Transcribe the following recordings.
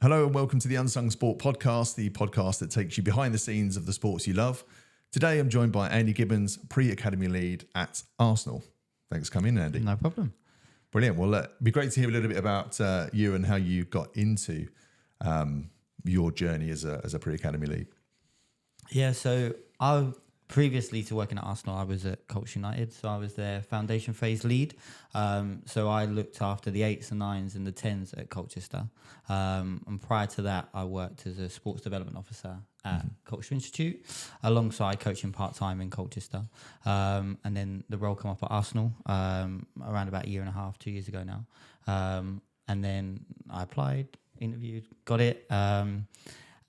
Hello and welcome to the Unsung Sport Podcast, the podcast that takes you behind the scenes of the sports you love. Today I'm joined by Andy Gibbons, pre-academy lead at Arsenal. Thanks for coming in, Andy. No problem. Brilliant. Well, it'd be great to hear a little bit about you and how you got into your journey as a pre-academy lead. Yeah, so previously to working at Arsenal, I was at Colchester United, so I was their foundation phase lead. So I looked after the 8s and 9s and the 10s at Colchester. And prior to that, I worked as a sports development officer at Colchester Institute, alongside coaching part-time in Colchester. And then the role came up at Arsenal around about a year and a half, 2 years ago now. And then I applied, interviewed, got it, and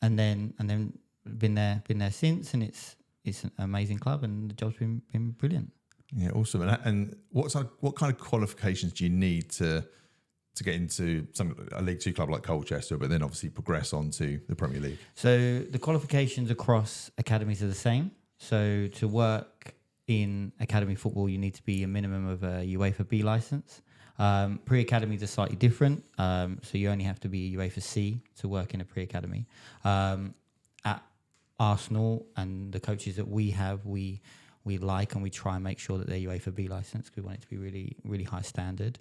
then been there since, and it's an amazing club, and the job's been brilliant. Yeah, awesome. And what kind of qualifications do you need to get into a League Two club like Colchester, but then obviously progress on to the Premier League? So the qualifications across academies are the same. So to work in academy football, you need to be a minimum of a UEFA B licence. Pre-academies are slightly different. So you only have to be UEFA C to work in a pre-academy. At Arsenal and the coaches that we have, we like and we try and make sure that they're UEFA B licensed. We want it to be really, really high standard.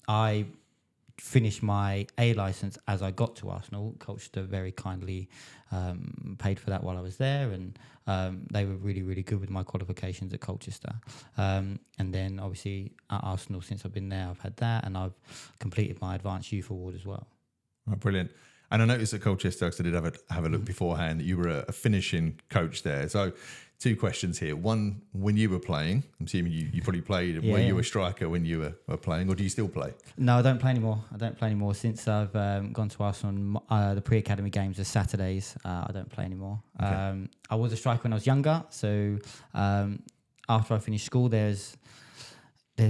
I finished my A license as I got to Arsenal. Colchester very kindly paid for that while I was there, and they were really, really good with my qualifications at Colchester. And then obviously at Arsenal, since I've been there, I've had that, and I've completed my Advanced Youth Award as well. Oh, brilliant. And I noticed at Colchester, because I did have a look beforehand, that you were a finishing coach there. So two questions here. One, when you were playing, I'm assuming you probably played, were you a striker when you were playing, or do you still play? No, I don't play anymore. Since I've gone to Arsenal, the pre-academy games are Saturdays. I don't play anymore. Okay. I was a striker when I was younger. So after I finished school, there's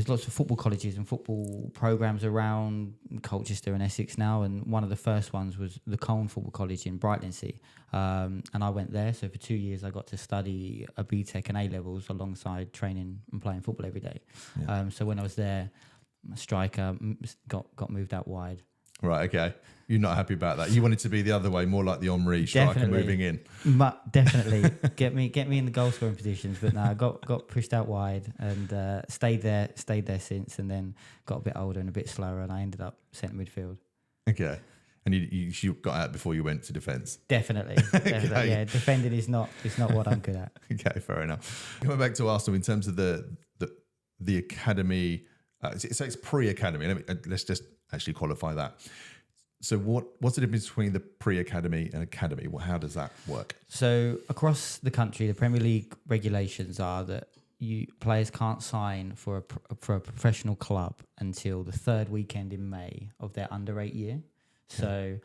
lots of football colleges and football programs around Colchester and Essex now, and one of the first ones was the Colne Football College in brightest. And I went there. So for 2 years, I got to study a BTEC and A-levels alongside training and playing football every day. Yeah. So when I was there, a striker got moved out wide. Right, okay. You're not happy about that. You wanted to be the other way, more like the Omri striker moving in. Definitely. get me in the goal scoring positions, but no, I got pushed out wide and stayed there since, and then got a bit older and a bit slower, and I ended up centre midfield. Okay. And you got out before you went to defence? Definitely. Okay. Yeah, defending is not what I'm good at. Okay, fair enough. Coming back to Arsenal in terms of the academy, so it's pre-academy. Let's just actually qualify that. So what's the difference between the pre-academy and academy? Well, how does that work? So across the country, the Premier League regulations are that players can't sign for a professional club until the third weekend in May of their under-8 year. So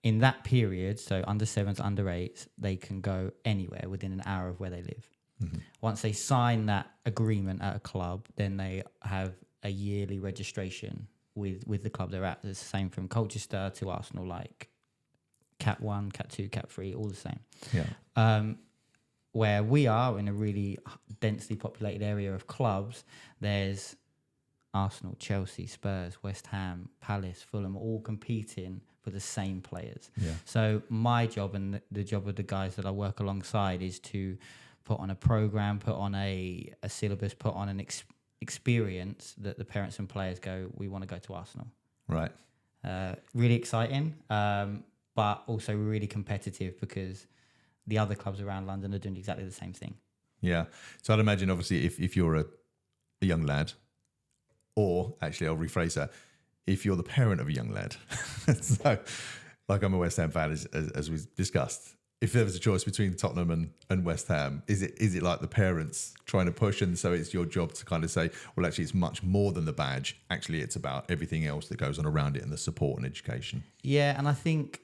in that period, so under 7s, under 8s, they can go anywhere within an hour of where they live. Mm-hmm. Once they sign that agreement at a club, then they have a yearly registration with the club they're at. It's the same from Colchester to Arsenal, like Cat 1, Cat 2, Cat 3, all the same. Yeah. Where we are in a really densely populated area of clubs, there's Arsenal, Chelsea, Spurs, West Ham, Palace, Fulham, all competing for the same players. Yeah. So my job and the job of the guys that I work alongside is to put on a program, put on a syllabus, put on an experience that the parents and players go, we want to go to Arsenal. Right. Really exciting, but also really competitive because the other clubs around London are doing exactly the same thing. Yeah. So I'd imagine, obviously, if you're a young lad, or actually I'll rephrase that, if you're the parent of a young lad, so like I'm a West Ham fan, as we discussed, if there was a choice between Tottenham and West Ham, is it like the parents trying to push, and so it's your job to kind of say, well, actually, it's much more than the badge. Actually, it's about everything else that goes on around it and the support and education. Yeah, and I think,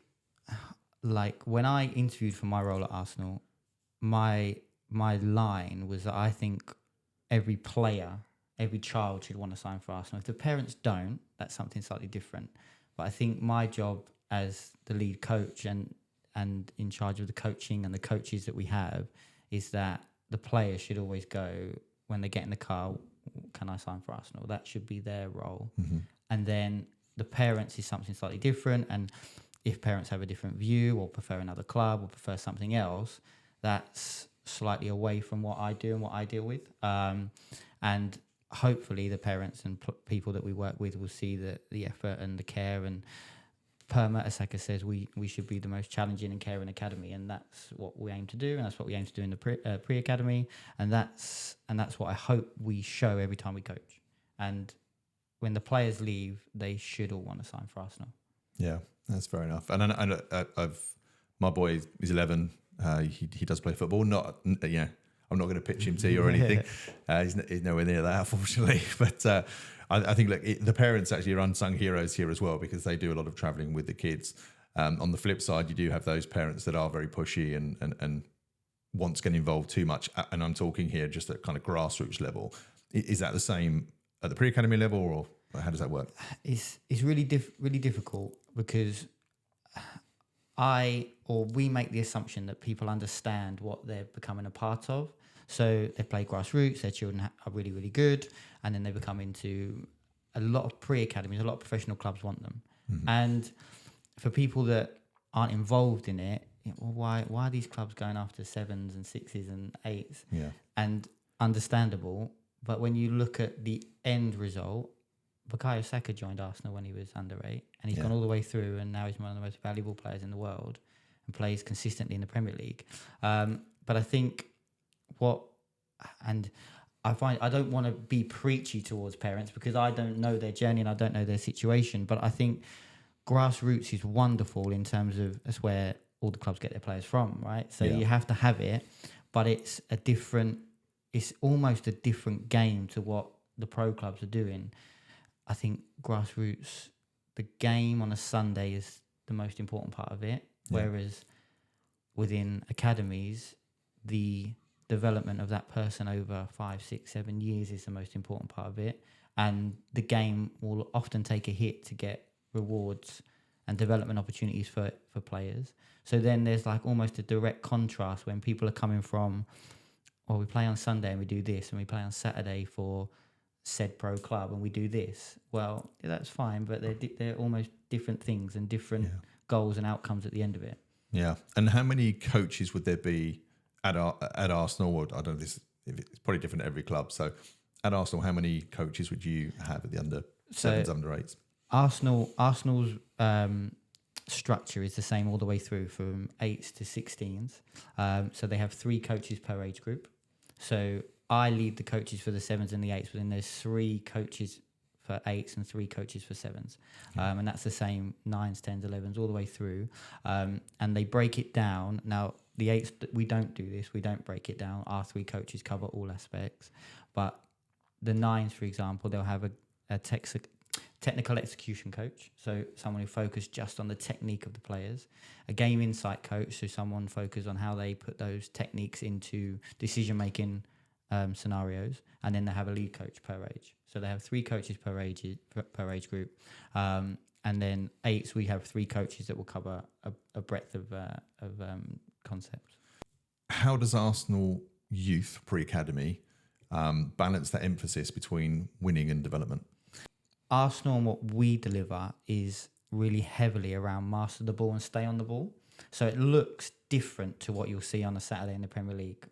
like, when I interviewed for my role at Arsenal, my line was that I think every child should want to sign for Arsenal. If the parents don't, that's something slightly different. But I think my job as the lead coach and in charge of the coaching and the coaches that we have is that the players should always go, when they get in the car, can I sign for Arsenal? That should be their role. Mm-hmm. And then the parents is something slightly different. And if parents have a different view or prefer another club or prefer something else, that's slightly away from what I do and what I deal with. And hopefully the parents and people that we work with will see the effort and the care. And per Mertesacker says we should be the most challenging and caring academy, and that's what we aim to do, and that's what we aim to do in the pre-academy, and that's what I hope we show every time we coach. And when the players leave, they should all want to sign for Arsenal. Yeah, that's fair enough. And I've my boy is 11. He does play football. Not I'm not going to pitch him to you or anything. He's nowhere near that, unfortunately. But I think the parents actually are unsung heroes here as well, because they do a lot of travelling with the kids. On the flip side, you do have those parents that are very pushy and want to get involved too much. And I'm talking here just at kind of grassroots level. Is that the same at the pre-academy level, or how does that work? It's really difficult, because we make the assumption that people understand what they're becoming a part of. So they play grassroots, their children are really, really good, and then they become into a lot of pre-academies, a lot of professional clubs want them. Mm-hmm. And for people that aren't involved in it, well, why are these clubs going after 7s and 6s and 8s? Yeah. And understandable, but when you look at the end result, Bukayo Saka joined Arsenal when he was under 8, and he's gone all the way through, and now he's one of the most valuable players in the world and plays consistently in the Premier League. But I think I find I don't want to be preachy towards parents, because I don't know their journey and I don't know their situation. But I think grassroots is wonderful in terms of that's where all the clubs get their players from, right? So you have to have it, but it's almost a different game to what the pro clubs are doing. I think grassroots, the game on a Sunday is the most important part of it, whereas within academies, the development of that person over 5, 6, 7 years is the most important part of it. And the game will often take a hit to get rewards and development opportunities for players. So then there's like almost a direct contrast when people are coming from, well, we play on Sunday and we do this, and we play on Saturday for said pro club and we do this. Well, that's fine, but they're almost different things and different goals and outcomes at the end of it. Yeah. And how many coaches would there be at Arsenal? Or I don't know, it's probably different at every club. So at Arsenal, how many coaches would you have at the under 7s, under 8s? Arsenal's structure is the same all the way through from 8s to 16s. So they have 3 coaches per age group. So I lead the coaches for the 7s and the 8s, but then there's 3 coaches for 8s and 3 coaches for 7s. And that's the same 9s, 10s, 11s, all the way through. And they break it down. Now, the 8s, we don't do this. We don't break it down. Our 3 coaches cover all aspects. But the 9s, for example, they'll have a technical execution coach, so someone who focuses just on the technique of the players. A game insight coach, so someone focused on how they put those techniques into decision-making scenarios. And then they have a lead coach per age. So they have 3 coaches per age group. And then 8s, we have 3 coaches that will cover a breadth of concepts. How does Arsenal Youth Pre-Academy balance that emphasis between winning and development? Arsenal and what we deliver is really heavily around master the ball and stay on the ball. So it looks different to what you'll see on a Saturday in the Premier League.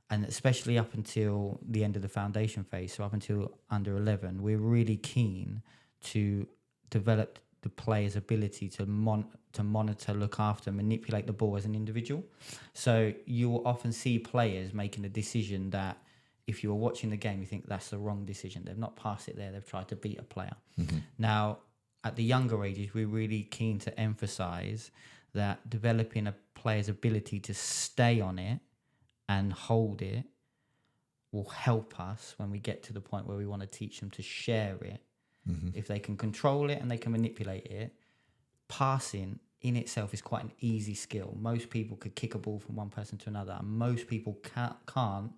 And especially up until the end of the foundation phase, so up until under 11, we're really keen to develop the player's ability to monitor, look after, manipulate the ball as an individual. So you will often see players making a decision that if you were watching the game, you think that's the wrong decision. They've not passed it there. They've tried to beat a player. Mm-hmm. Now, at the younger ages, we're really keen to emphasize that developing a player's ability to stay on it and hold it will help us when we get to the point where we want to teach them to share it. Mm-hmm. If they can control it and they can manipulate it, passing in itself is quite an easy skill. Most people could kick a ball from one person to another, and most people can't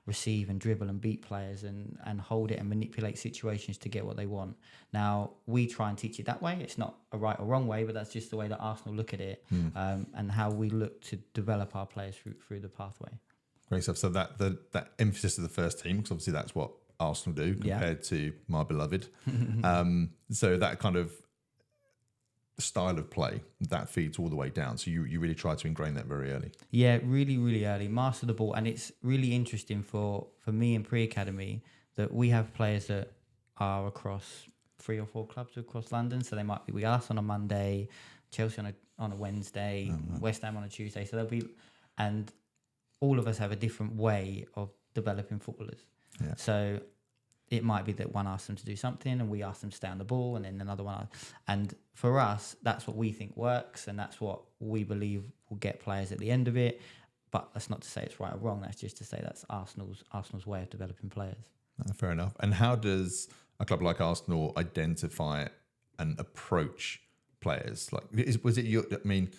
receive and dribble and beat players and hold it and manipulate situations to get what they want. Now, we try and teach it that way. It's not a right or wrong way, but that's just the way that Arsenal look at it, and how we look to develop our players through the pathway. Great stuff. So that emphasis of the first team, because obviously that's what Arsenal do compared to my beloved. So that kind of style of play, that feeds all the way down. So you really try to ingrain that very early. Yeah, really, really early. Master the ball. And it's really interesting for me in pre-academy that we have players that are across 3 or 4 clubs across London. So they might be with us on a Monday, Chelsea on a Wednesday, West Ham on a Tuesday. So they'll be, and all of us have a different way of developing footballers. Yeah. So it might be that one asks them to do something and we ask them to stay on the ball, and then another one. And for us, that's what we think works, and that's what we believe will get players at the end of it. But that's not to say it's right or wrong. That's just to say that's Arsenal's way of developing players. Fair enough. And how does a club like Arsenal identify and approach players? Like, was it your? I mean,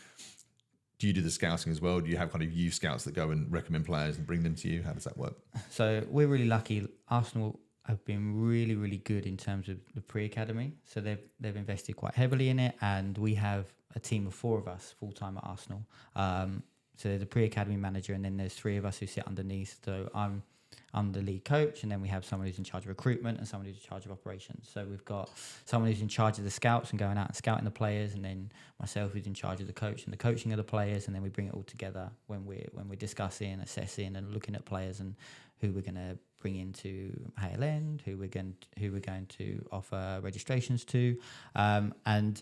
do you do the scouting as well? Do you have kind of youth scouts that go and recommend players and bring them to you? How does that work? So we're really lucky. Arsenal have been really, really good in terms of the pre-academy. So they've invested quite heavily in it, and we have a team of 4 of us full-time at Arsenal. So there's a pre-academy manager, and then there's 3 of us who sit underneath. So I'm the lead coach, and then we have someone who's in charge of recruitment and someone who's in charge of operations. So we've got someone who's in charge of the scouts and going out and scouting the players, and then myself who's in charge of the coach and the coaching of the players, and then we bring it all together when we're discussing, assessing, and looking at players and who we're going to bring into Hale End, who we're going to offer registrations to, and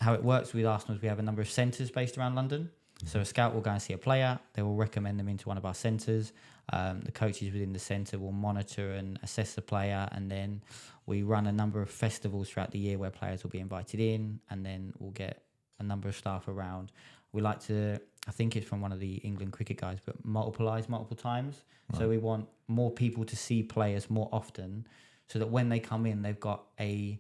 how it works with Arsenal is we have a number of centres based around London. So a scout will go and see a player. They will recommend them into one of our centres. The coaches within the centre will monitor and assess the player, and then we run a number of festivals throughout the year where players will be invited in, and then we'll get a number of staff around. We like to, I think it's from one of the England cricket guys, but multiplies multiple times. Right. So we want more people to see players more often, so that when they come in, they've got a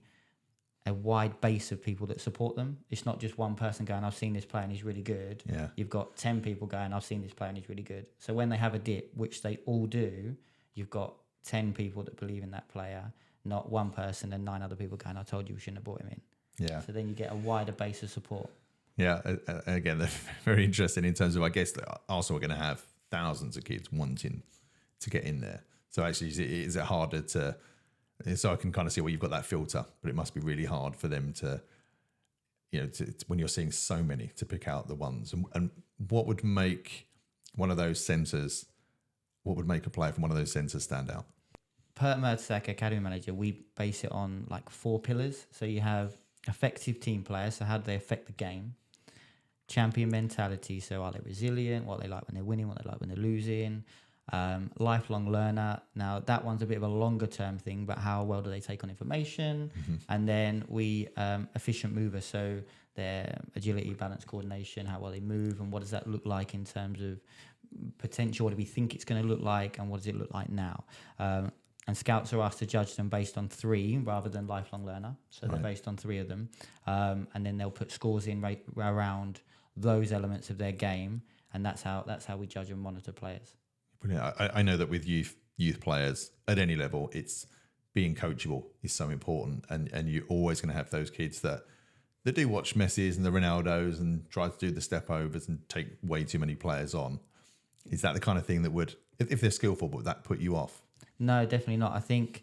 wide base of people that support them. It's not just one person going, I've seen this player and he's really good. Yeah. You've got 10 people going, I've seen this player and he's really good. So when they have a dip, which they all do, you've got 10 people that believe in that player, not one person and 9 other people going, I told you we shouldn't have brought him in. Yeah. So then you get a wider base of support. Yeah. Again, they're very interesting in terms of, I guess, Arsenal are going to have thousands of kids wanting to get in there. So actually, is it harder to... So I can kind of see where you've got that filter, but it must be really hard for them to, when you're seeing so many, to pick out the ones. And what would make one of those centres, what would make a player from one of those centres stand out? Per Emile Smith-Rowe, Academy Manager, we base it on like 4 pillars. So you have effective team players, so how do they affect the game? Champion mentality, so are they resilient? What they like when they're winning, what they like when they're losing? Lifelong learner. Now that one's a bit of a longer term thing, but how well do they take on information? Mm-hmm. And then we efficient movers, so their agility, balance, coordination, how well they move, and what does that look like in terms of potential? What do we think it's going to look like, and what does it look like now? And scouts are asked to judge them based on 3 rather than lifelong learner, so they're based on 3 of them, and then they'll put scores in around those elements of their game, and that's how we judge and monitor players. Brilliant. I know that with youth players at any level, it's being coachable is so important, and you're always going to have those kids that do watch Messi's and the Ronaldos and try to do the step overs and take way too many players on. Is that the kind of thing that would, if they're skillful, would that put you off? No, definitely not. I think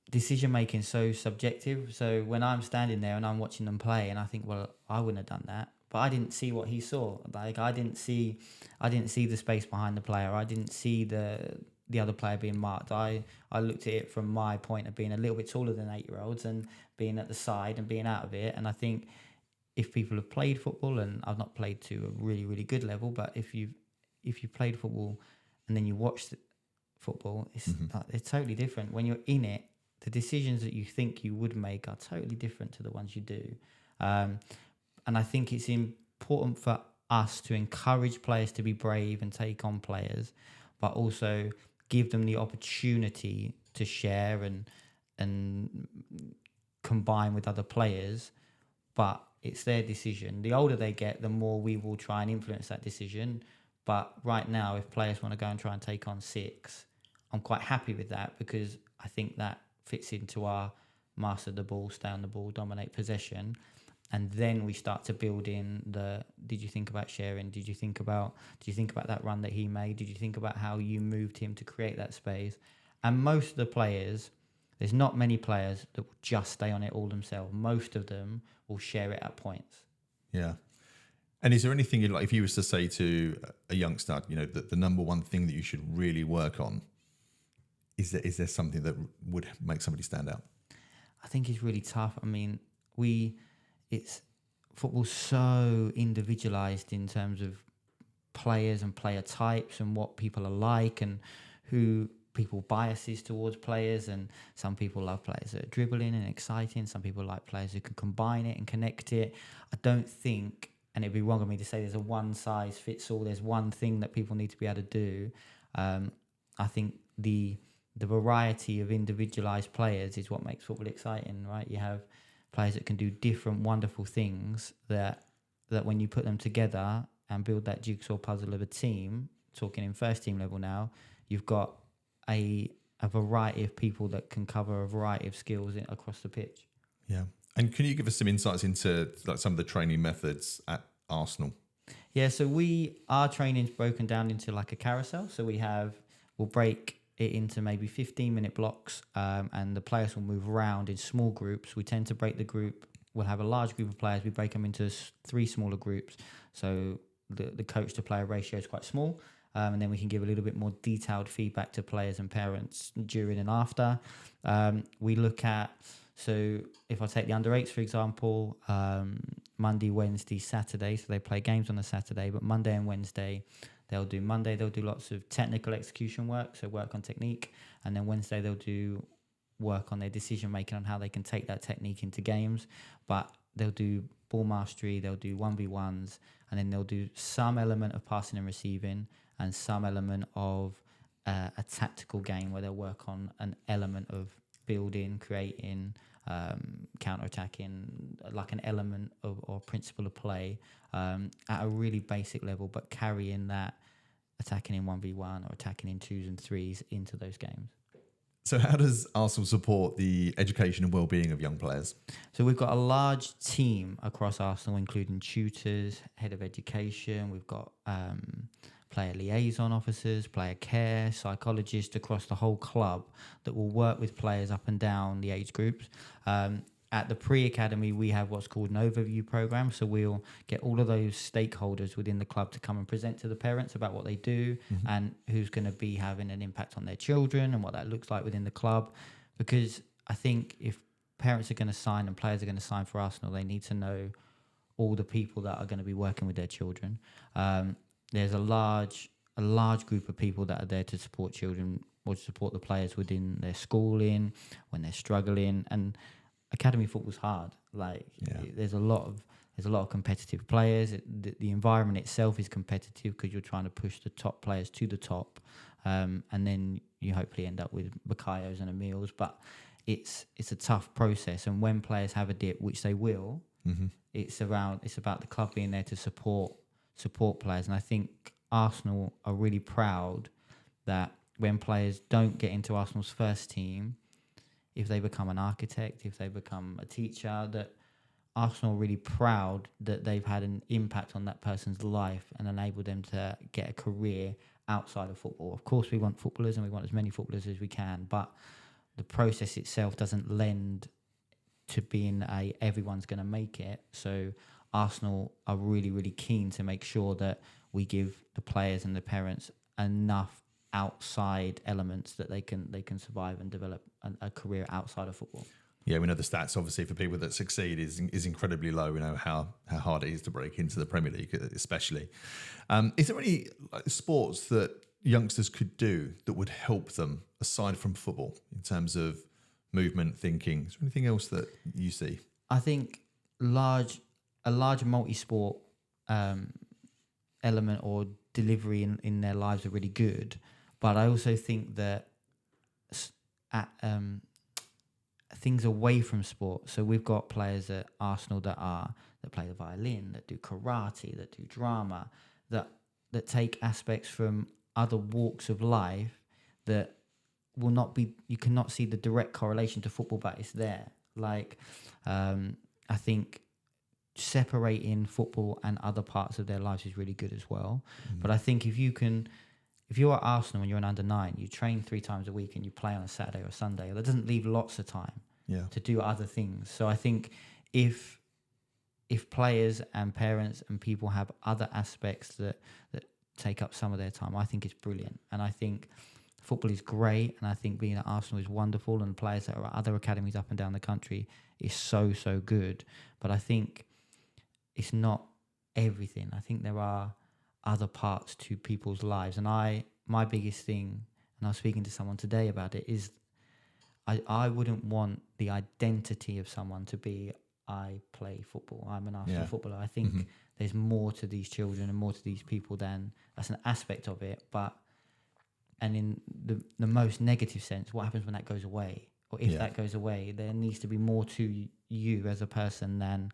decision making is so subjective. So when I'm standing there and I'm watching them play, and I think, well, I wouldn't have done that. But I didn't see what he saw. Like I didn't see the space behind the player. I didn't see the other player being marked. I looked at it from my point of being a little bit taller than 8-year-olds and being at the side and being out of it. And I think if people have played football, and I've not played to a really, really good level, but if you played football and then you watched football, it's totally different. When you're in it, the decisions that you think you would make are totally different to the ones you do. And I think it's important for us to encourage players to be brave and take on players, but also give them the opportunity to share and combine with other players. But it's their decision. The older they get, the more we will try and influence that decision. But right now, if players want to go and try and take on 6, I'm quite happy with that, because I think that fits into our master the ball, stay on the ball, dominate possession. And then we start to build in did you think about sharing? Did you think about that run that he made? Did you think about how you moved him to create that space? And most of the players, there's not many players that will just stay on it all themselves. Most of them will share it at points. Yeah. And is there anything like, if you was to say to a youngster, the number one thing that you should really work on, is there something that would make somebody stand out? I think it's really tough. I mean, football's so individualized in terms of players and player types and what people are like and who people biases towards players. And some people love players that are dribbling and exciting. Some people like players who can combine it and connect it. I don't think, and it'd be wrong of me to say there's a one size fits all. There's one thing that people need to be able to do. I think the variety of individualized players is what makes football exciting, right? You have players that can do different wonderful things that when you put them together and build that jigsaw puzzle of a team, talking in first team level now, you've got a variety of people that can cover a variety of skills across the pitch. Yeah. And can you give us some insights into like some of the training methods at Arsenal? Yeah, so our training's broken down into like a carousel. So we'll break it into maybe 15-minute blocks, and the players will move around in small groups. We tend to break the group. We'll have a large group of players. We break them into 3 smaller groups. So the coach to player ratio is quite small. And then we can give a little bit more detailed feedback to players and parents during and after. We look at, so if I take the under 8s, for example, Monday, Wednesday, Saturday. So they play games on a Saturday, but Monday and Wednesday, they'll do lots of technical execution work, so work on technique. And then Wednesday, they'll do work on their decision making on how they can take that technique into games. But they'll do ball mastery, they'll do 1v1s, and then they'll do some element of passing and receiving and some element of a tactical game where they'll work on an element of building, creating, counter-attacking, like an element of or principle of play at a really basic level, but carrying that attacking in 1v1 or attacking in 2s and 3s into those games. So how does Arsenal support the education and well-being of young players? So we've got a large team across Arsenal, including tutors, head of education. We've got player liaison officers, player care, psychologists across the whole club that will work with players up and down the age groups. At the pre-academy, we have what's called an overview program. So we'll get all of those stakeholders within the club to come and present to the parents about what they do and who's going to be having an impact on their children and what that looks like within the club. Because I think if parents are going to sign and players are going to sign for Arsenal, they need to know all the people that are going to be working with their children. There's a large group of people that are there to support children or to support the players within their schooling, when they're struggling. And academy football's hard. There's a lot of competitive players. The environment itself is competitive because you're trying to push the top players to the top, and then you hopefully end up with Bukayos and Emiles. But it's a tough process, and when players have a dip, which they will, it's about the club being there to support players. And I think Arsenal are really proud that when players don't get into Arsenal's first team, if they become an architect, if they become a teacher, that Arsenal are really proud that they've had an impact on that person's life and enabled them to get a career outside of football. Of course, we want footballers and we want as many footballers as we can, but the process itself doesn't lend to being everyone's going to make it. So Arsenal are really, really keen to make sure that we give the players and the parents enough outside elements that they can survive and develop a career outside of football. Yeah, we know the stats, obviously, for people that succeed is incredibly low. We know how hard it is to break into the Premier League, especially. Is there any sports that youngsters could do that would help them, aside from football, in terms of movement, thinking? Is there anything else that you see? I think a large multi-sport element or delivery in their lives are really good. But I also think that things away from sport. So we've got players at Arsenal that play the violin, that do karate, that do drama, that take aspects from other walks of life that will not be. You cannot see the direct correlation to football, but it's there. I think separating football and other parts of their lives is really good as well. But I think if you can if you're at Arsenal and you're an under-9, you train 3 times a week and you play on a Saturday or Sunday. That doesn't leave lots of time to do other things. So I think if players and parents and people have other aspects that take up some of their time, I think it's brilliant. And I think football is great, and I think being at Arsenal is wonderful, and players that are at other academies up and down the country is so good. But I think it's not everything. I think there are other parts to people's lives. And my biggest thing, and I was speaking to someone today about it, is I wouldn't want the identity of someone to be, I play football, I'm an Arsenal footballer. I think there's more to these children and more to these people than that's an aspect of it. And in the most negative sense, what happens when that goes away? Or if that goes away, there needs to be more to you as a person than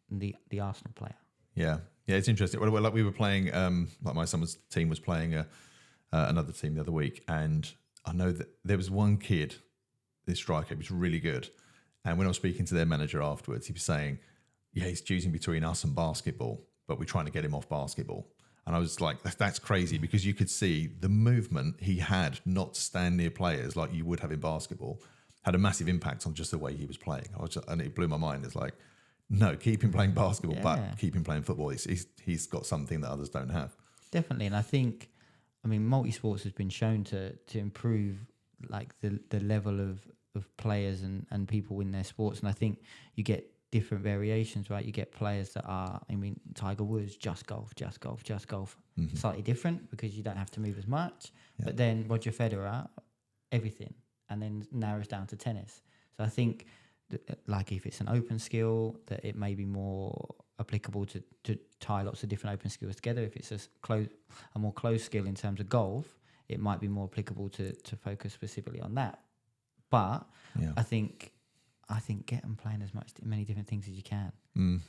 the Arsenal player. Yeah, it's interesting. Well, like we were playing, like my son's team was playing another team the other week, and I know that there was one kid, this striker, he was really good. And when I was speaking to their manager afterwards, he was saying, he's choosing between us and basketball, but we're trying to get him off basketball. And I was like, that's crazy, because you could see the movement he had not to stand near players like you would have in basketball had a massive impact on just the way he was playing. And it blew my mind. It's like, no, keep him playing basketball, but keep him playing football. He's got something that others don't have. Definitely. And I think, multi-sports has been shown to improve like the level of players and people in their sports. And I think you get different variations, right? You get players that are, Tiger Woods, just golf. Slightly different because you don't have to move as much. Yeah. But then Roger Federer, everything, and then narrows down to tennis. So I think like if it's an open skill, that it may be more applicable to tie lots of different open skills together. If it's a more closed skill in terms of golf, it might be more applicable to focus specifically on that. But I think get them playing many different things as you can.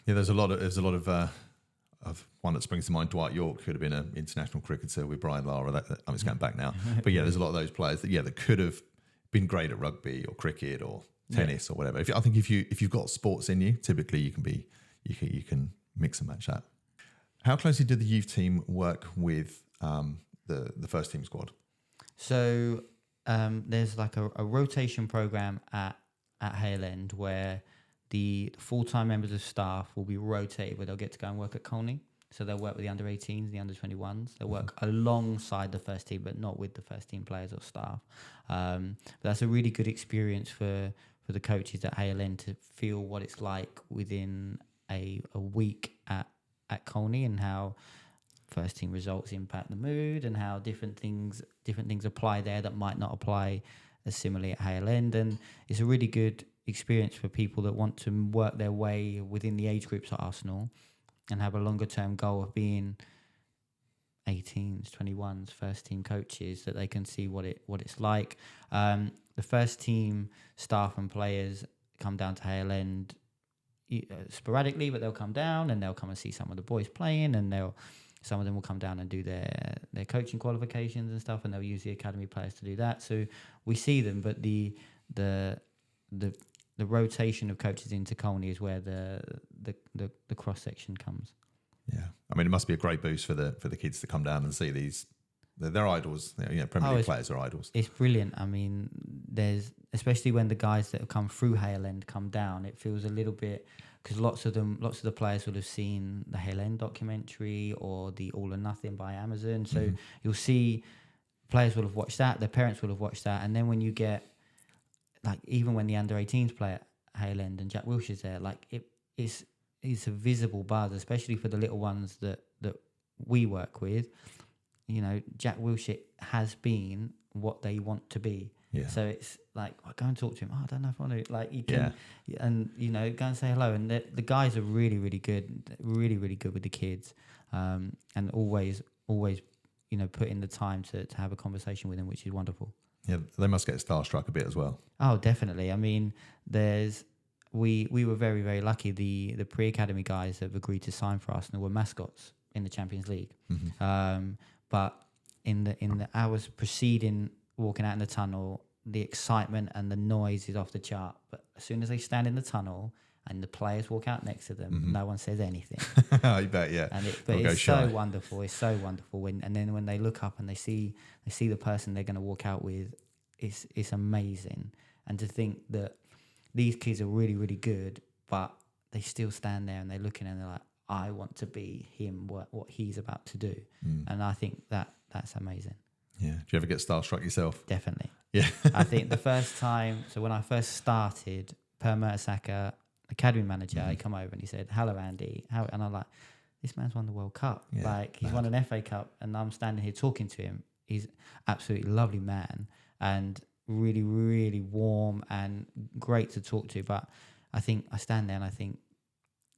There's a lot of one that springs to mind. Dwight York could have been an international cricketer with Brian Lara. It's going back now, but there's a lot of those players that could have been great at rugby or cricket or tennis or whatever. I think if you've got sports in you, typically you can mix and match that. How closely did the youth team work with the first team squad? So there's like a rotation program at Hale End where the full-time members of staff will be rotated, where they'll get to go and work at Colney. So they'll work with the under-18s, the under-21s. They'll work alongside the first team, but not with the first team players or staff. But that's a really good experience for the coaches at Hale End to feel what it's like within a week at Colney, and how first team results impact the mood, and how different things apply there that might not apply as similarly at Hale End. And it's a really good experience for people that want to work their way within the age groups at Arsenal and have a longer term goal of being 18s, 21s, first team coaches, that they can see what it's like. The first team staff and players come down to Hale End sporadically, but they'll come down and they'll come and see some of the boys playing, and some of them will come down and do their coaching qualifications and stuff, and they'll use the academy players to do that. So we see them, but the rotation of coaches into Colney is where the cross section comes. Yeah, it must be a great boost for the kids to come down and see these. They're idols. Premier League players are idols. It's brilliant. There's, especially when the guys that have come through Hale End come down, it feels a little bit, because lots of the players will have seen the Hale End documentary or the All or Nothing by Amazon. So you'll see players will have watched that, their parents will have watched that, and then when you get, like, even when the under-18s play at Hale End and Jack Wilshere's there, like, it's a visible buzz, especially for the little ones that we work with. Jack Wilshere has been what they want to be. Yeah. So it's like, go and talk to him. I don't know if I want to. Like, you can, and go and say hello. And the guys are really, really good, really, really good with the kids, and always, put in the time to have a conversation with them, which is wonderful. Yeah, they must get starstruck a bit as well. Oh, definitely. We were very, very lucky. The pre-academy guys that have agreed to sign for Arsenal were mascots in the Champions League. But in the hours preceding walking out in the tunnel, the excitement and the noise is off the chart. But as soon as they stand in the tunnel and the players walk out next to them. No one says anything. I bet, yeah. And They'll go it's shy. so wonderful. It's so wonderful and then when they look up and they see the person they're going to walk out with, it's amazing. And to think that these kids are really, really good, but they still stand there and they're looking and they're like, I want to be him, what he's about to do. And I think that's amazing. Yeah. Do you ever get starstruck yourself? Definitely. Yeah. I think the first time, so when I first started, Bukayo Saka, academy manager, he come over and he said, hello, Andy. And I'm like, this man's won the World Cup. Yeah, like, he's won an FA Cup, and I'm standing here talking to him. He's absolutely lovely man and really, really warm and great to talk to. But I think I stand there and I think,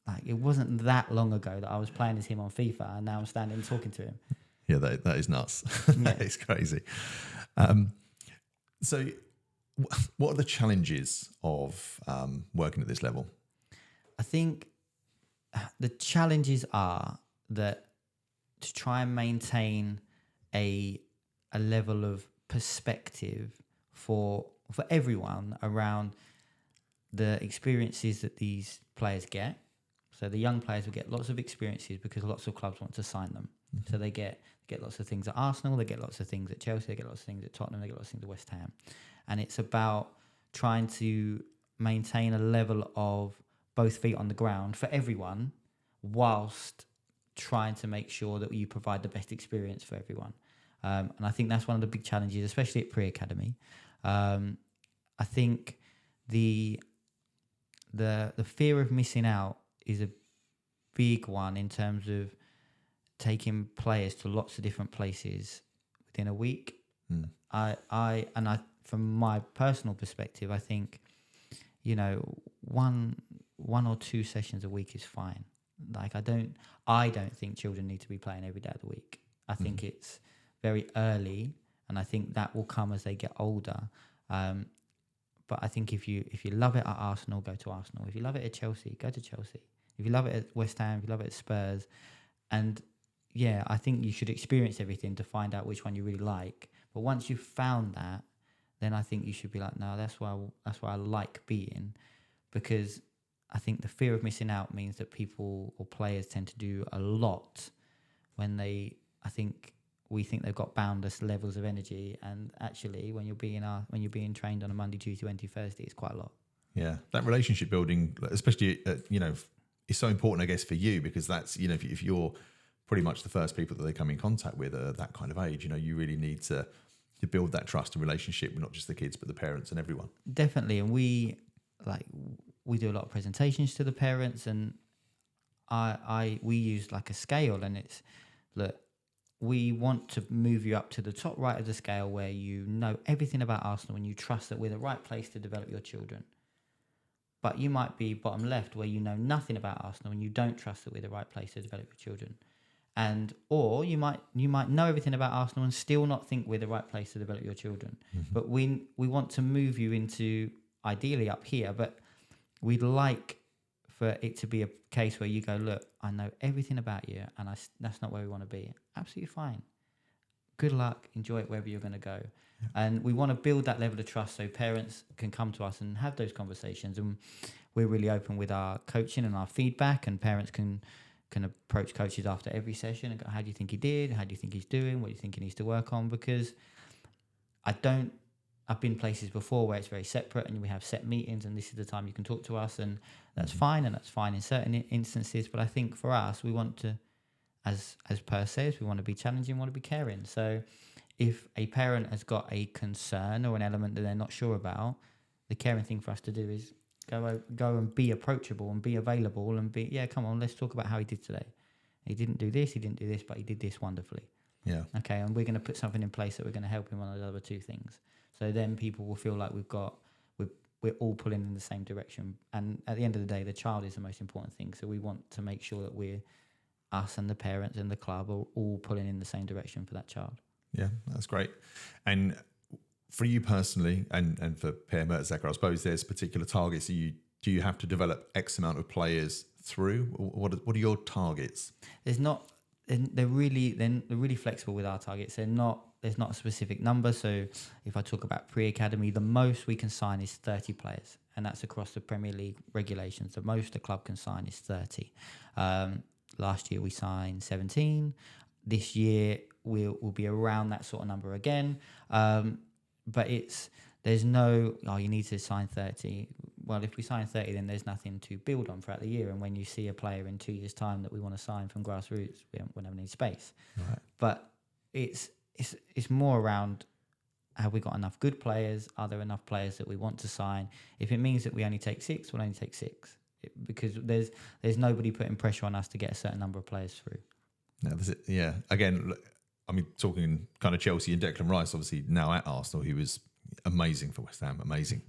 like, it wasn't that long ago that I was playing as him on FIFA, and now I'm standing and talking to him. Yeah, that is nuts. That is crazy. So what are the challenges of working at this level? I think the challenges are that to try and maintain a level of perspective for everyone around the experiences that these players get. So the young players will get lots of experiences because lots of clubs want to sign them. So they get lots of things at Arsenal, they get lots of things at Chelsea, they get lots of things at Tottenham, they get lots of things at West Ham. And it's about trying to maintain a level of both feet on the ground for everyone, whilst trying to make sure that you provide the best experience for everyone. And I think that's one of the big challenges, especially at pre-academy. I think the fear of missing out is a big one in terms of taking players to lots of different places within a week. I from my personal perspective, I think, you know, one or two sessions a week is fine. Like, I don't think children need to be playing every day of the week. I think it's very early, and I think that will come as they get older. But I think if you love it at Arsenal, go to Arsenal. If you love it at Chelsea, go to Chelsea. If you love it at West Ham, if you love it at Spurs, and yeah, I think you should experience everything to find out which one you really like. But once you've found that, then I think you should be like, no, that's where I like being, because I think the fear of missing out means that people or players tend to do a lot when we think they've got boundless levels of energy, and actually when you're being trained on a Monday, Tuesday, Wednesday, Thursday, it's quite a lot. Yeah, that relationship building, especially is so important, I guess, for you, because that's, if you're pretty much the first people that they come in contact with at that kind of age, you really need to build that trust and relationship with not just the kids but the parents and everyone. Definitely. And we do a lot of presentations to the parents, and we use like a scale, and it's, look, we want to move you up to the top right of the scale where you know everything about Arsenal and you trust that we're the right place to develop your children. But you might be bottom left where you know nothing about Arsenal and you don't trust that we're the right place to develop your children. Or you might know everything about Arsenal and still not think we're the right place to develop your children. But we want to move you into, ideally up here, but we'd like for it to be a case where you go, look, I know everything about you, and that's not where we want to be. Absolutely fine. Good luck. Enjoy it wherever you're going to go. Yeah. And we want to build that level of trust so parents can come to us and have those conversations. And we're really open with our coaching and our feedback, and parents can approach coaches after every session and go, how do you think he did? How do you think he's doing? What do you think he needs to work on? Because I've been places before where it's very separate and we have set meetings and this is the time you can talk to us, and that's fine, and that's fine in certain instances. But I think for us, we want to, as Per says, we want to be challenging, we want to be caring. So if a parent has got a concern or an element that they're not sure about, the caring thing for us to do is go and be approachable and be available and be, yeah, come on, let's talk about how he did today. He didn't do this, but he did this wonderfully. Yeah. Okay, and we're going to put something in place that we're going to help him on those other two things. So then people will feel like we're all pulling in the same direction. And at the end of the day, the child is the most important thing. So we want to make sure that us and the parents and the club are all pulling in the same direction for that child. Yeah, that's great. And for you personally, and for Per Mertesacker, I suppose there's particular targets. Do you have to develop X amount of players through? What are your targets? There's they're really flexible with our targets. There's not a specific number. So if I talk about pre-academy, the most we can sign is 30 players, and that's across the Premier League regulations. The most a club can sign is 30. Last year we signed 17. This year we'll be around that sort of number again. But there's no, you need to sign 30. Well, if we sign 30, then there's nothing to build on throughout the year. And when you see a player in 2 years' time that we want to sign from grassroots, we won't have any space. Right. But it's more around, have we got enough good players? Are there enough players that we want to sign? If it means that we only take 6, we'll only take 6. Because there's nobody putting pressure on us to get a certain number of players through. No, yeah. Again, I mean, talking kind of Chelsea and Declan Rice, obviously now at Arsenal, he was amazing for West Ham, amazing.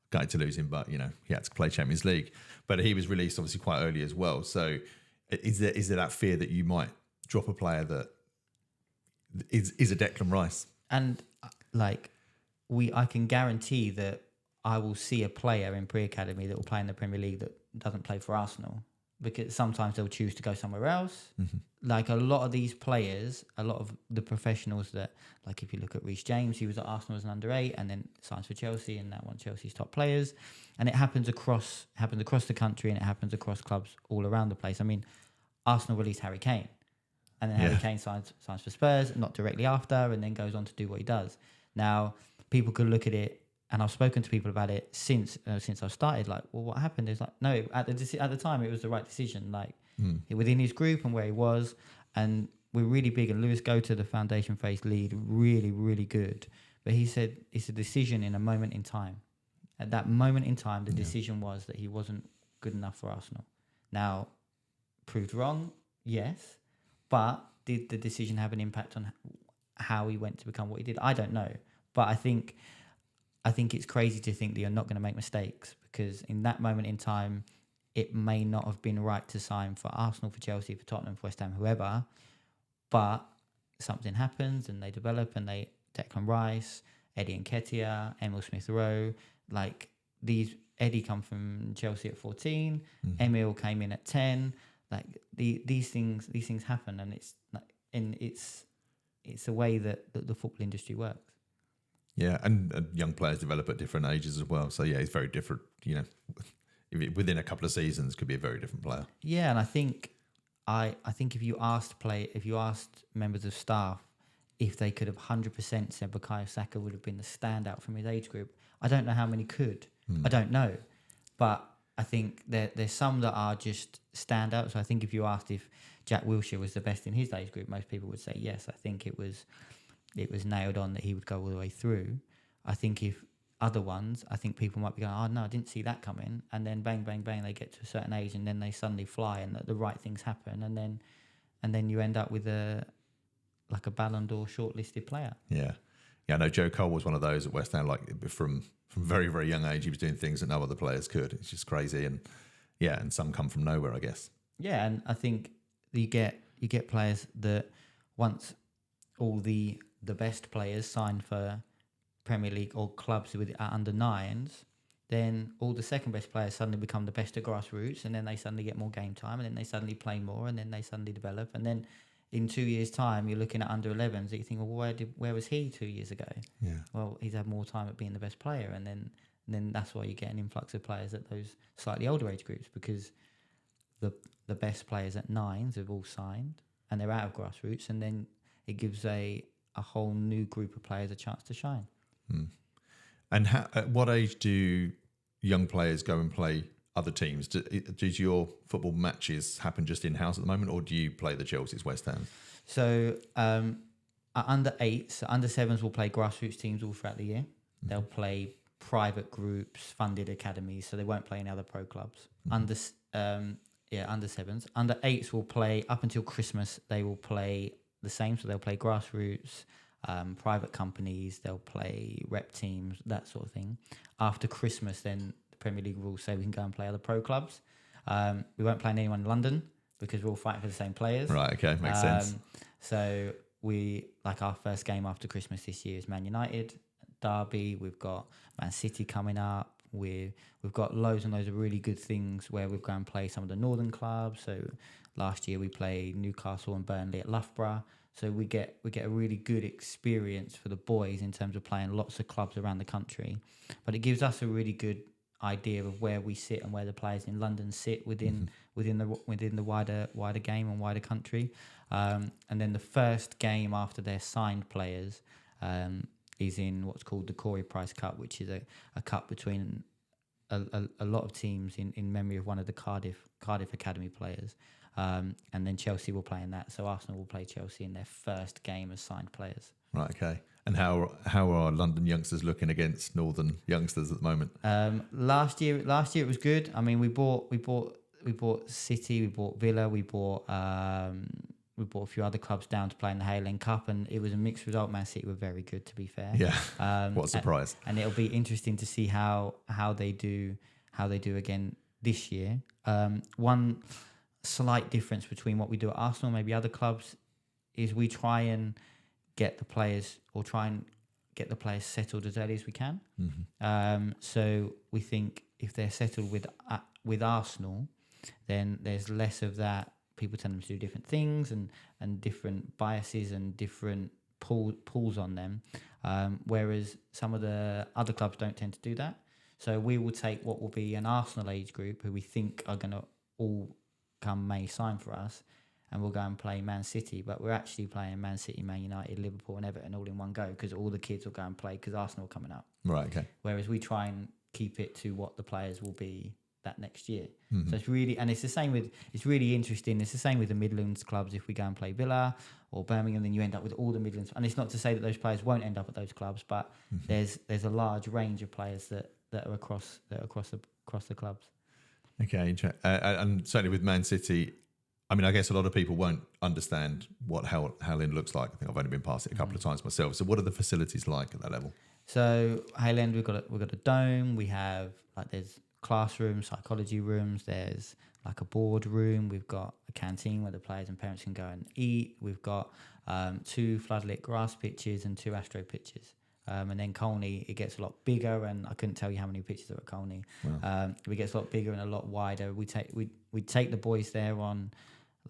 Gutted to lose him, but he had to play Champions League. But he was released obviously quite early as well. So is there that fear that you might drop a player that is a Declan Rice? And I can guarantee that I will see a player in pre-academy that will play in the Premier League that doesn't play for Arsenal, because sometimes they'll choose to go somewhere else. Mm-hmm. Like a lot of these players, a lot of the professionals that, like if you look at Reece James, he was at Arsenal as an under-8 and then signs for Chelsea and now one of Chelsea's top players. And it happens across the country, and it happens across clubs all around the place. I mean, Arsenal released Harry Kane, and then Harry Kane signs for Spurs, not directly after, and then goes on to do what he does. Now, people could look at it, and I've spoken to people about it since I've started. Like, well, what happened? It's like, no, at the time, it was the right decision. Like within his group and where he was, and we're really big. And Lewis Go to the foundation phase lead, really, really good. But he said it's a decision in a moment in time. At that moment in time, the decision was that he wasn't good enough for Arsenal. Now, proved wrong, yes, but did the decision have an impact on how he went to become what he did? I don't know, but I think it's crazy to think that you're not going to make mistakes, because in that moment in time, it may not have been right to sign for Arsenal, for Chelsea, for Tottenham, for West Ham, whoever, but something happens and they develop, and Declan Rice, Eddie Nketiah, Emile Smith-Rowe, like these. Eddie come from Chelsea at 14, Emile came in at 10. Like these things happen, and it's a way that the football industry works. Yeah, and young players develop at different ages as well. So yeah, it's very different. Within a couple of seasons, could be a very different player. Yeah, and I think if you asked members of staff if they could have 100% said Bukayo Saka would have been the standout from his age group, I don't know how many could. I don't know, but I think there's some that are just standouts. So I think if you asked if Jack Wilshere was the best in his age group, most people would say yes. I think it was nailed on that he would go all the way through. I think if other ones, I think people might be going, oh no, I didn't see that coming, and then bang, bang, bang, they get to a certain age, and then they suddenly fly, and the right things happen, and then you end up with a Ballon d'Or shortlisted player. Yeah. I know Joe Cole was one of those at West Ham. Like from very, very young age, he was doing things that no other players could. It's just crazy, and some come from nowhere, I guess. Yeah, and I think you get players that once all the best players sign for Premier League or clubs with under 9s, then all the second best players suddenly become the best at grassroots, and then they suddenly get more game time, and then they suddenly play more, and then they suddenly develop, and then in 2 years' time, you're looking at under 11s that you think, well, where was he 2 years ago? Yeah. Well, he's had more time at being the best player, and then that's why you get an influx of players at those slightly older age groups, because the best players at 9s have all signed, and they're out of grassroots, and then it gives a whole new group of players a chance to shine. And at what age do young players go and play other teams? Does your football matches happen just in-house at the moment, or do you play the Chelsea's, West Ham? So under 8s, under 7s will play grassroots teams all throughout the year. They'll play private groups, funded academies, so they won't play any other pro clubs. Under 7s. Under 8s will play up until Christmas. They will play the same, so they'll play grassroots, private companies, they'll play rep teams, that sort of thing. After Christmas, then the Premier League rules say we can go and play other pro clubs. We won't play anyone in London because we're all fighting for the same players. Right, okay, makes sense. So our first game after Christmas this year is Man United, Derby. We've got Man City coming up. We've got loads and loads of really good things where we've gone and play some of the northern clubs. So Last year we played Newcastle and Burnley at Loughborough. So we get a really good experience for the boys in terms of playing lots of clubs around the country. But it gives us a really good idea of where we sit and where the players in London sit within the wider game and wider country. And then the first game after they're signed players is in what's called the Corey Price Cup, which is a cup between a lot of teams in memory of one of the Cardiff Academy players. And then Chelsea will play in that. So Arsenal will play Chelsea in their first game as signed players. Right, okay. And how are London youngsters looking against Northern youngsters at the moment? Last year it was good. I mean, we bought City, we bought Villa, we bought a few other clubs down to play in the Hale End Cup, and it was a mixed result. Man City were very good, to be fair. Yeah. What a surprise! And it'll be interesting to see how they do again this year. One slight difference between what we do at Arsenal and maybe other clubs is we try and get the players settled as early as we can. So we think if they're settled with Arsenal, then there's less of that. People tell them to do different things and different biases and different pulls on them, whereas some of the other clubs don't tend to do that. So we will take what will be an Arsenal age group who we think are going to all come May sign for us, and we'll go and play Man City, but we're actually playing Man City, Man United, Liverpool and Everton all in one go because all the kids will go and play because Arsenal are coming up. Right, okay. Whereas we try and keep it to what the players will be that next year. So it's really, and it's the same with, it's really interesting. It's the same with the Midlands clubs. If we go and play Villa or Birmingham, then you end up with all the Midlands. And it's not to say that those players won't end up at those clubs, but there's a large range of players that are across the clubs. Okay, and certainly with Man City, I mean, I guess a lot of people won't understand what Hale End looks like. I think I've only been past it a couple of times myself. So what are the facilities like at that level? So Hale End, we've got a dome. We have there's classrooms, psychology rooms. There's like a board room. We've got a canteen where the players and parents can go and eat. We've got 2 floodlit grass pitches and 2 astro pitches. And then Colney, it gets a lot bigger, and I couldn't tell you how many pitches are at Colney. Wow. It gets a lot bigger and a lot wider. We take the boys there on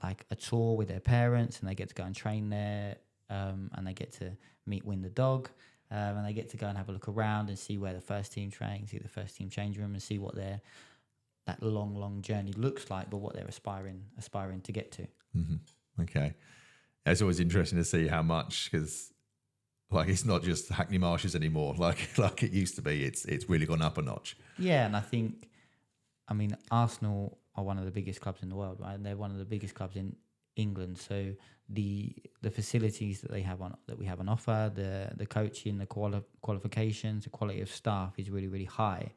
like a tour with their parents, and they get to go and train there, and they get to meet Win the dog, and they get to go and have a look around and see where the first team trains, see the first team change room, and see what that long journey looks like, but what they're aspiring to get to. Okay, it's always interesting to see how much, because like it's not just Hackney Marshes anymore, like it used to be. It's really gone up a notch. Yeah, and I mean, Arsenal are one of the biggest clubs in the world, right? And they're one of the biggest clubs in England. So the facilities that we have on offer, the coaching, the qualifications, the quality of staff is really, really high.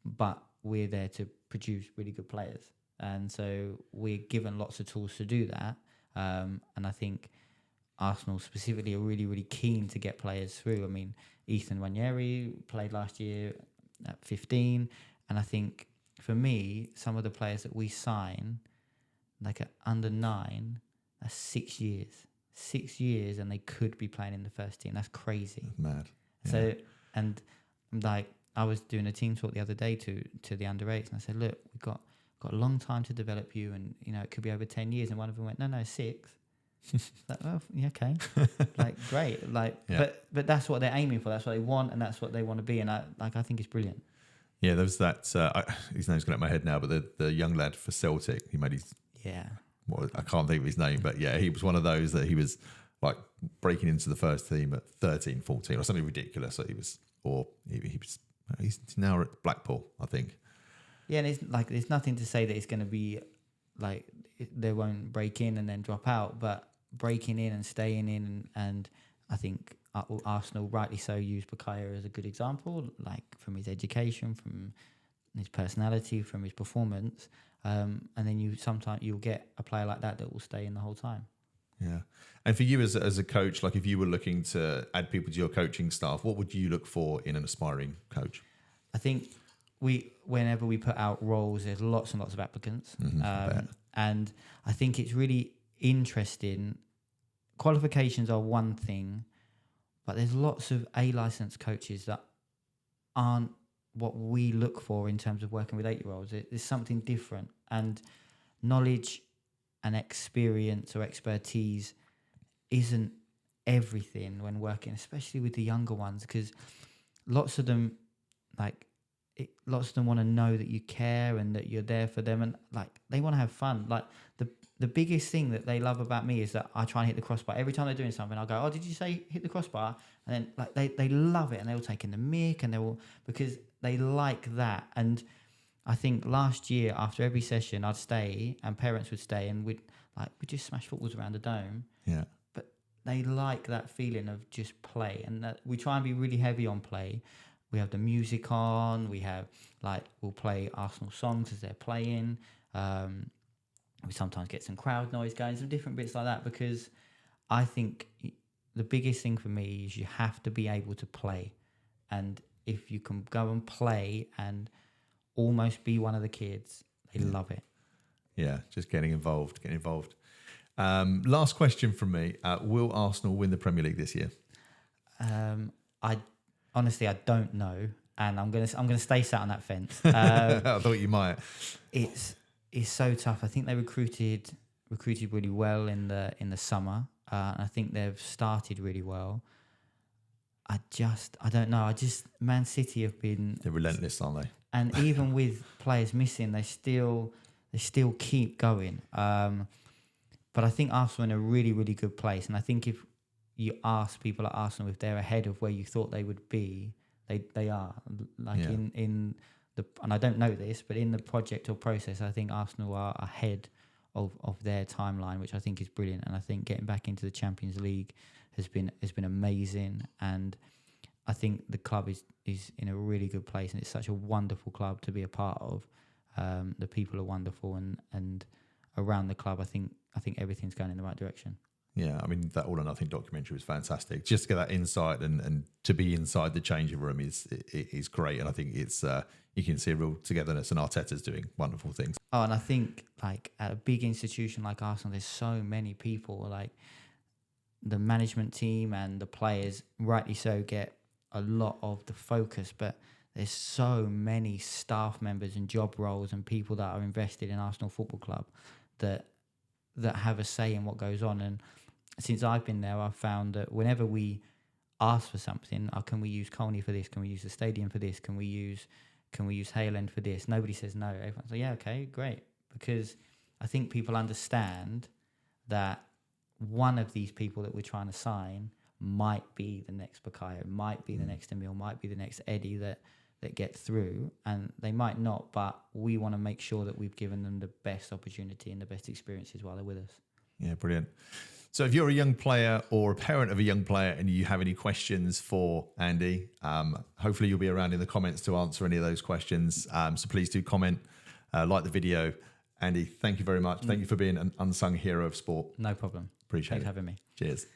But we're there to produce really good players, and so we're given lots of tools to do that. And I think Arsenal specifically are really, really keen to get players through. I mean, Ethan Wanyeri played last year at 15, and I think for me, some of the players that we sign, like at under 9, that's 6 years, and they could be playing in the first team. That's crazy. That's mad. Yeah. So, and like I was doing a team talk the other day to the under 8s, and I said, look, we've got a long time to develop you, and it could be over 10 years. And one of them went, no, 6. Like, oh, yeah, okay. Like, great. Like, yeah. But that's what they're aiming for. That's what they want, and that's what they want to be. And I think it's brilliant. Yeah, there was that. His name's gone out of my head now, but the young lad for Celtic, he made his. Yeah. Well, I can't think of his name, but yeah, he was one of those that he was like breaking into the first team at 13, 14 or something ridiculous. So he's now at Blackpool, I think. Yeah, and it's like there's nothing to say that it's going to be like they won't break in and then drop out, but breaking in and staying in, and I think Arsenal rightly so use Bukayo as a good example, like from his education, from his personality, from his performance, and then you'll get a player like that will stay in the whole time. Yeah. And for you as a coach, like if you were looking to add people to your coaching staff, what would you look for in an aspiring coach? I think whenever we put out roles, there's lots and lots of applicants. And I think it's really interesting. Qualifications are one thing, but there's lots of A-licensed coaches that aren't what we look for in terms of working with 8-year-olds. There's something different, and knowledge and experience or expertise isn't everything when working, especially with the younger ones, because lots of them want to know that you care and that you're there for them, and like they want to have fun. Like the biggest thing that they love about me is that I try and hit the crossbar. Every time they're doing something, I'll go, "Oh, did you say hit the crossbar?" And then like they love it, and they'll take in the mic, and they will, because they like that. And I think last year after every session I'd stay and parents would stay, and we'd just smash footballs around the dome. Yeah. But they like that feeling of just play, and that we try and be really heavy on play. We have the music on, we'll play Arsenal songs as they're playing. We sometimes get some crowd noise going, some different bits like that, because I think the biggest thing for me is you have to be able to play. And if you can go and play and almost be one of the kids, they love it. Yeah, just getting involved. Last question from me. Will Arsenal win the Premier League this year? I honestly don't know, and I'm gonna stay sat on that fence. I thought you might. It's so tough. I think they recruited really well in the summer, and I think they've started really well. I don't know. Man City have been, they're relentless, aren't they? And even with players missing, they still keep going. But I think Arsenal are in a really, really good place, and I think if you ask people at Arsenal if they're ahead of where you thought they would be, they are. In the, and I don't know this, but in the project or process, I think Arsenal are ahead of their timeline, which I think is brilliant. And I think getting back into the Champions League has been amazing. And I think the club is in a really good place, and it's such a wonderful club to be a part of. The people are wonderful, and around the club, I think everything's going in the right direction. Yeah, I mean, that All or Nothing documentary was fantastic. Just to get that insight and to be inside the changing room is great. And I think it's you can see a real togetherness, and Arteta's doing wonderful things. Oh, and I think like at a big institution like Arsenal, there's so many people, like the management team and the players, rightly so, get a lot of the focus, but there's so many staff members and job roles and people that are invested in Arsenal Football Club that have a say in what goes on. And since I've been there, I've found that whenever we ask for something, can we use Colney for this? Can we use the stadium for this? Can we use Hale End for this? Nobody says no. Everyone's like, yeah, okay, great. Because I think people understand that one of these people that we're trying to sign might be the next Bukayo, might be the next Emile, might be the next Eddie that get through, and they might not, but we want to make sure that we've given them the best opportunity and the best experiences while they're with us. Yeah, brilliant. So if you're a young player or a parent of a young player and you have any questions for Andy, hopefully you'll be around in the comments to answer any of those questions. So please do comment, like the video. Andy, thank you very much. Thank you for being an unsung hero of sport. No problem. Appreciate it. Thanks for having me. Cheers.